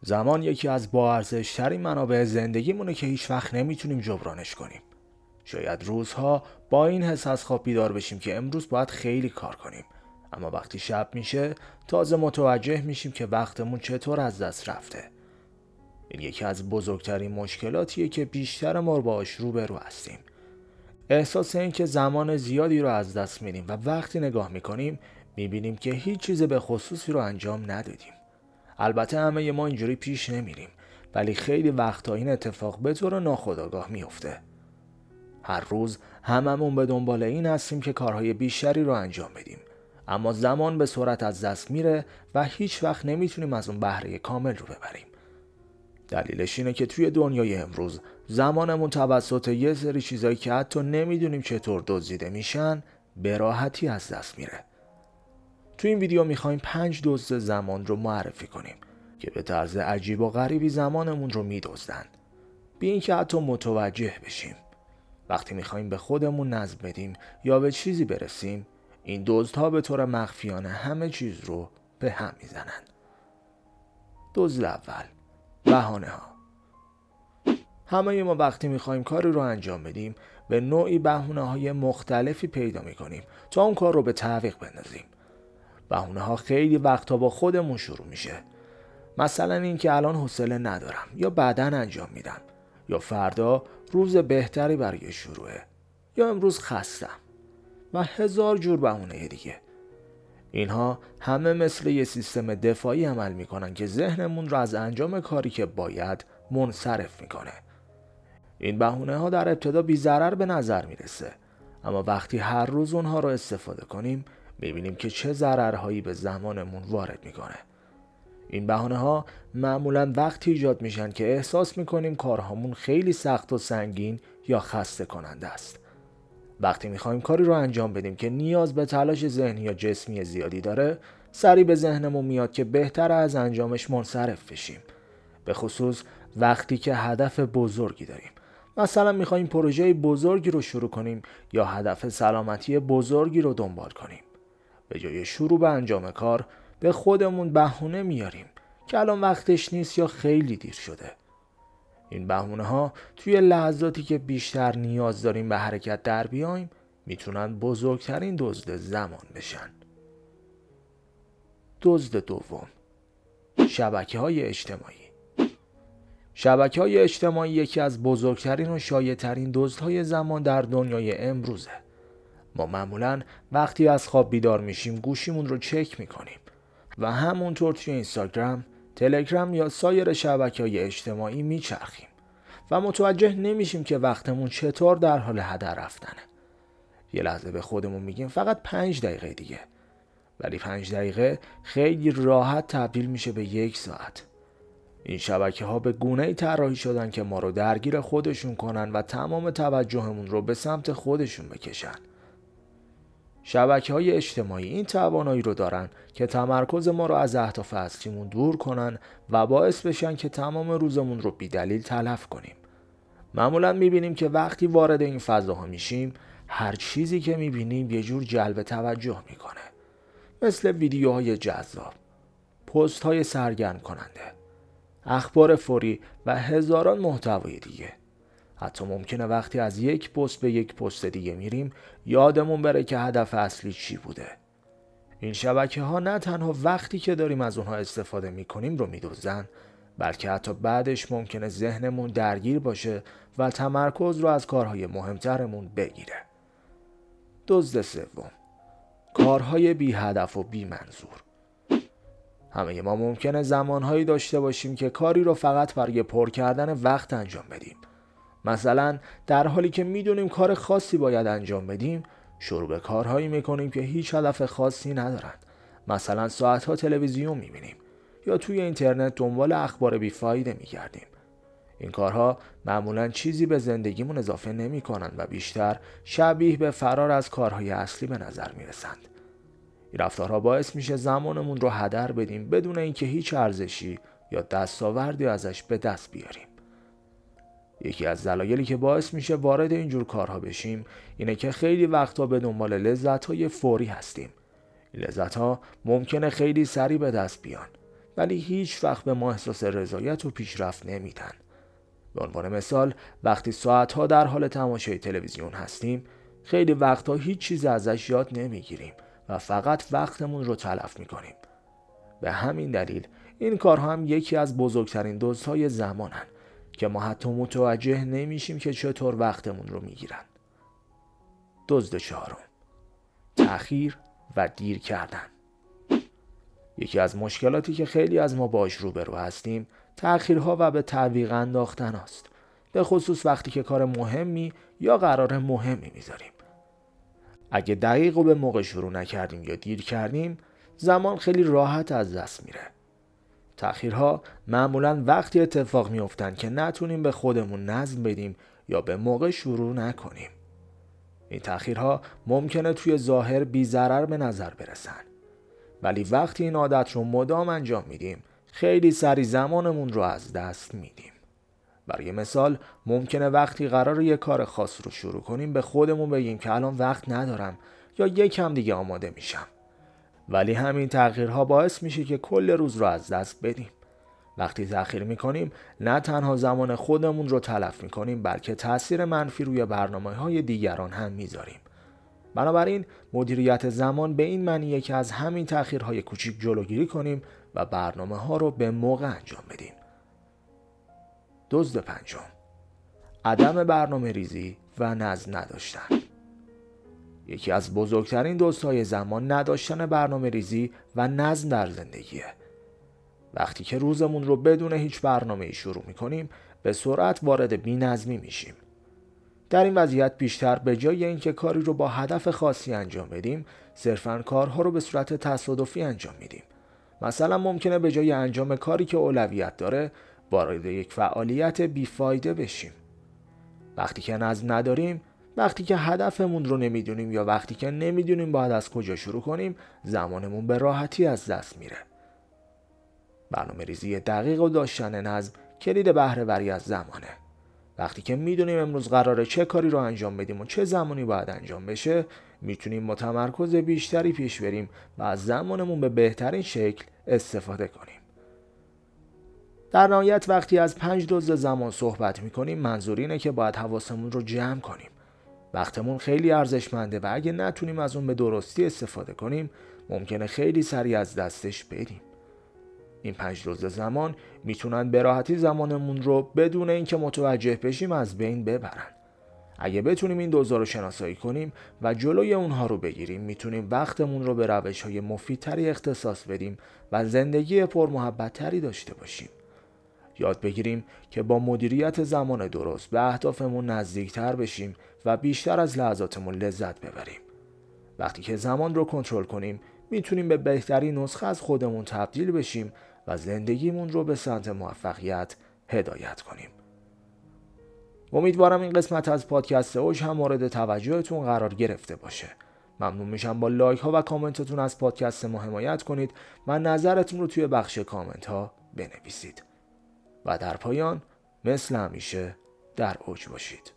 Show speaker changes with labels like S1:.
S1: زمان یکی از با ارزش‌ترین منابع زندگیمونه که هیچ وقت نمیتونیم جبرانش کنیم. شاید روزها با این حس از خواب بیدار بشیم که امروز باید خیلی کار کنیم، اما وقتی شب میشه تازه متوجه میشیم که وقتمون چطور از دست رفته. این یکی از بزرگترین مشکلاتیه که بیشتر ما باهاش روبرو هستیم. احساس این که زمان زیادی رو از دست میدیم و وقتی نگاه میکنیم میبینیم که هیچ چیز به خصوصی رو انجام ندادیم. البته همه ما اینجوری پیش نمیریم، ولی خیلی وقتا این اتفاق به طور ناخودآگاه میفته. هر روز هممون به دنبال این هستیم که کارهای بیشتری رو انجام بدیم، اما زمان به سرعت از دست میره و هیچ وقت نمیتونیم از اون بهره کامل رو ببریم. دلیلش اینه که توی دنیای امروز زمانمون توسط یه سری چیزایی که حتی نمیدونیم چطور دزدیده میشن به راحتی از دست میره. تو این ویدیو میخوایم 5 دزد زمان رو معرفی کنیم که به طرز عجیب و غریبی زمانمون رو میدزدن، بی اینکه حتی متوجه بشیم. وقتی میخوایم به خودمون نظم بدیم یا به چیزی برسیم، این دزدها به طور مخفیانه همه چیز رو به هم میزنن. دزد اول، بهانه ها. همه ما وقتی میخوایم کاری رو انجام بدیم به نوعی بهونه های مختلفی پیدا میکنیم تا اون کار رو به تعویق بندازیم. بهونه ها خیلی وقتا با خودمون شروع میشه. مثلا این که الان حوصله ندارم یا بعداً انجام میدم، یا فردا روز بهتری برای شروعه، یا امروز خستم و هزار جور بهونه دیگه. اینها همه مثل یه سیستم دفاعی عمل میکنن که ذهنمون رو از انجام کاری که باید منصرف میکنه. این بهونه ها در ابتدا بی ضرر به نظر میرسه، اما وقتی هر روز اونها رو استفاده کنیم میبینیم که چه ضررهایی به زمانمون وارد میکنه. این بهانه ها معمولاً وقتی ایجاد میشن که احساس میکنیم کارهامون خیلی سخت و سنگین یا خسته کننده است. وقتی میخوایم کاری رو انجام بدیم که نیاز به تلاش ذهنی یا جسمی زیادی داره، سریع به ذهنمون میاد که بهتره از انجامش منصرف بشیم. به خصوص وقتی که هدف بزرگی داریم. مثلا میخوایم پروژه بزرگی رو شروع کنیم یا هدف سلامتی بزرگی رو دنبال کنیم. به جای شروع به انجام کار به خودمون بهونه میاریم که الان وقتش نیست یا خیلی دیر شده. این بهونه ها توی لحظاتی که بیشتر نیاز داریم به حرکت در بیایم میتونن بزرگترین دزد زمان بشن. دزد دوم، شبکه‌های اجتماعی. شبکه‌های اجتماعی یکی از بزرگترین و شایع‌ترین دزدهای زمان در دنیای امروزه. ما معمولاً وقتی از خواب بیدار میشیم گوشیمون رو چک میکنیم و همونطور توی اینستاگرام، تلگرام یا سایر شبکه‌های اجتماعی میچرخیم و متوجه نمیشیم که وقتمون چطور در حال هدر رفتنه. یه لحظه به خودمون میگیم فقط 5 دقیقه دیگه، ولی 5 دقیقه خیلی راحت تبدیل میشه به 1 ساعت. این شبکه‌ها به گونه‌ای طراحی شدن که ما رو درگیر خودشون کنن و تمام توجهمون رو به سمت خودشون بکشن. شبکه‌های اجتماعی این توانایی رو دارن که تمرکز ما رو از اهداف اصلیمون دور کنن و باعث بشن که تمام روزمون رو بی‌دلیل تلف کنیم. معمولاً می‌بینیم که وقتی وارد این فضاها میشیم، هر چیزی که می‌بینیم یه جور جلب توجه میکنه. مثل ویدیوهای جذاب، پست‌های سرگرم کننده، اخبار فوری و هزاران محتوای دیگه. حتی ممکنه وقتی از یک پست به یک پست دیگه میریم یادمون بره که هدف اصلی چی بوده. این شبکه‌ها نه تنها وقتی که داریم از اونها استفاده میکنیم رو میدزدن، بلکه حتی بعدش ممکنه ذهنمون درگیر باشه و تمرکز رو از کارهای مهمترمون بگیره. دزد سوم، کارهای بی هدف و بی منظور. همه ما ممکنه زمانهایی داشته باشیم که کاری رو فقط برای پر کردن وقت انجام بدیم. مثلا در حالی که میدونیم کار خاصی باید انجام بدیم، شروع به کارهایی میکنیم که هیچ هدف خاصی ندارن. مثلا ساعتها تلویزیون میبینیم یا توی اینترنت دنبال اخبار بیفایده میگردیم. این کارها معمولا چیزی به زندگیمون اضافه نمیکنن و بیشتر شبیه به فرار از کارهای اصلی به نظر میرسند. این رفتارها باعث میشه زمانمون رو هدر بدیم بدون اینکه هیچ ارزشی یا دستاوردی ازش به دست بیاریم. یکی از دلایلی که باعث میشه وارد اینجور کارها بشیم اینه که خیلی وقتا به دنبال لذت‌های فوری هستیم. این لذت‌ها ممکنه خیلی سریع به دست بیان، ولی هیچ وقت به ما احساس رضایت و پیشرفت نمیدن. به عنوان مثال وقتی ساعتها در حال تماشای تلویزیون هستیم خیلی وقتها هیچ چیز ازش یاد نمیگیریم و فقط وقتمون رو تلف میکنیم. به همین دلیل این کارها هم یکی از بزرگترین دزدهای زمانن که ما حتی متوجه نمیشیم که چطور وقتمون رو میگیرن. دزد چهارم، تأخیر و دیر کردن. یکی از مشکلاتی که خیلی از ما باهاش روبرو هستیم تأخیرها و به تعویق انداختن است. به خصوص وقتی که کار مهمی یا قرار مهمی میذاریم. اگه دقیق و به موقع شروع نکردیم یا دیر کردیم زمان خیلی راحت از دست میره. تأخیرها معمولاً وقتی اتفاق میافتن که نتونیم به خودمون نظم بدیم یا به موقع شروع نکنیم. این تأخیرها ممکنه توی ظاهر بی ضرر به نظر برسن. ولی وقتی این عادت رو مدام انجام میدیم خیلی سریع زمانمون رو از دست میدیم. برای مثال ممکنه وقتی قراره یه کار خاص رو شروع کنیم به خودمون بگیم که الان وقت ندارم یا یکم دیگه آماده میشم. ولی همین تغییرها باعث میشه که کل روز رو از دست بدیم. وقتی تأخیر میکنیم نه تنها زمان خودمون رو تلف میکنیم بلکه تأثیر منفی روی برنامه‌های دیگران هم میذاریم. بنابراین مدیریت زمان به این معنیه که از همین تأخیرهای کوچیک جلوگیری کنیم و برنامه‌ها رو به موقع انجام بدیم. دزد پنجم، عدم برنامه ریزی و نظم نداشتن. یکی از بزرگترین دزدهای زمان نداشتن برنامه ریزی و نظم در زندگیه. وقتی که روزمون رو بدون هیچ برنامه‌ای شروع می‌کنیم به سرعت وارد بی‌نظمی میشیم. در این وضعیت بیشتر به جای اینکه کاری رو با هدف خاصی انجام بدیم صرفاً کارها رو به صورت تصادفی انجام میدیم. مثلا ممکنه به جای انجام کاری که اولویت داره وارد یک فعالیت بیفایده بشیم. وقتی که نظم نداریم، وقتی که هدفمون رو نمیدونیم یا وقتی که نمیدونیم باید از کجا شروع کنیم زمانمون به راحتی از دست میره. برنامه ریزی دقیق و داشتن نظم کلید بهره وری از زمانه. وقتی که میدونیم امروز قراره چه کاری رو انجام بدیم و چه زمانی باید انجام بشه میتونیم با تمرکز بیشتری پیش بریم و از زمانمون به بهترین شکل استفاده کنیم. در نهایت وقتی از 5 دزد زمان صحبت میکنیم منظور اینه که باید حواسمون رو جمع کنیم. وقتمون خیلی ارزشمنده و اگه نتونیم از اون به درستی استفاده کنیم ممکنه خیلی سریع از دستش بدیم. این 5 دزد زمان میتونن به راحتی زمانمون رو بدون اینکه متوجه بشیم از بین ببرن. اگه بتونیم این دزدا رو شناسایی کنیم و جلوی اونها رو بگیریم میتونیم وقتمون رو به روش‌های مفیدتری اختصاص بدیم و زندگی پرمحبت‌تری داشته باشیم. یاد بگیریم که با مدیریت زمان درست به اهدافمون نزدیکتر بشیم و بیشتر از لحظاتمون لذت ببریم. وقتی که زمان رو کنترل کنیم میتونیم به بهترین نسخه از خودمون تبدیل بشیم و زندگیمون رو به سمت موفقیت هدایت کنیم. امیدوارم این قسمت از پادکست اوج هم مورد توجهتون قرار گرفته باشه. ممنون میشم با لایک ها و کامنتتون از پادکست ما حمایت کنید و نظرتون رو توی بخش کامنت ها بنویسید. و در پایان مثل همیشه در اوج باشید.